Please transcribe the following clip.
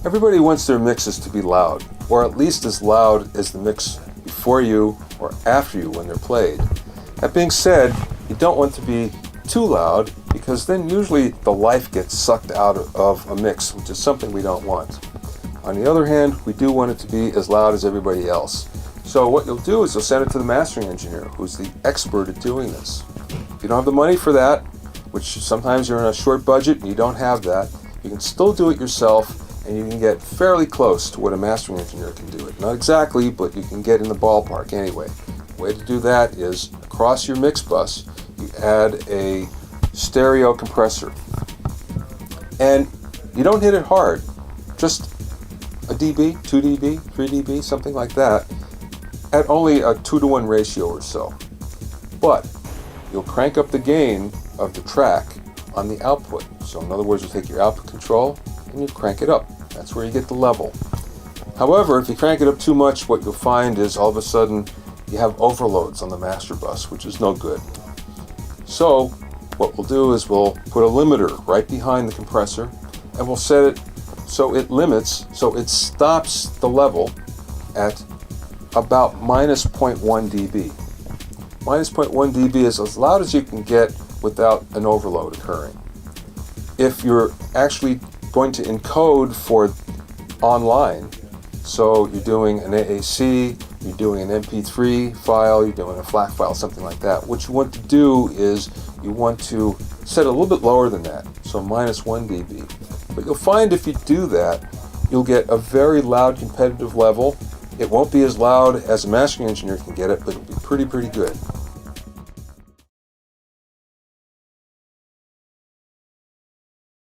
Everybody wants their mixes to be loud, or at least as loud as the mix before you or after you when they're played. That being said, you don't want to be too loud, because then usually the life gets sucked out of a mix, which is something we don't want. On the other hand, we do want it to be as loud as everybody else. So what you'll do is you'll send it to the mastering engineer, who's the expert at doing this. If you don't have the money for that, which sometimes you're in a short budget and you don't have that, you can still do it yourself, and you can get fairly close to what a mastering engineer can do it. Not exactly, but you can get in the ballpark anyway. The way to do that is across your mix bus, you add a stereo compressor. And you don't hit it hard, just a dB, 2 dB, 3 dB, something like that, at only a 2-to-1 ratio or so. But you'll crank up the gain of the track on the output. So in other words, you take your output control and you crank it up. That's where you get the level. However, if you crank it up too much, what you'll find is all of a sudden you have overloads on the master bus, which is no good. So what we'll do is we'll put a limiter right behind the compressor, and we'll set it so it limits, so it stops the level at about minus 0.1 dB. Minus 0.1 dB is as loud as you can get without an overload occurring. If you're actually going to encode for online, so you're doing an AAC, you're doing an MP3 file, you're doing a FLAC file, something like that, what you want to do is you want to set it a little bit lower than that, so minus 1 dB. But you'll find if you do that, you'll get a very loud competitive level. It won't be as loud as a mastering engineer can get it, but it'll be pretty good.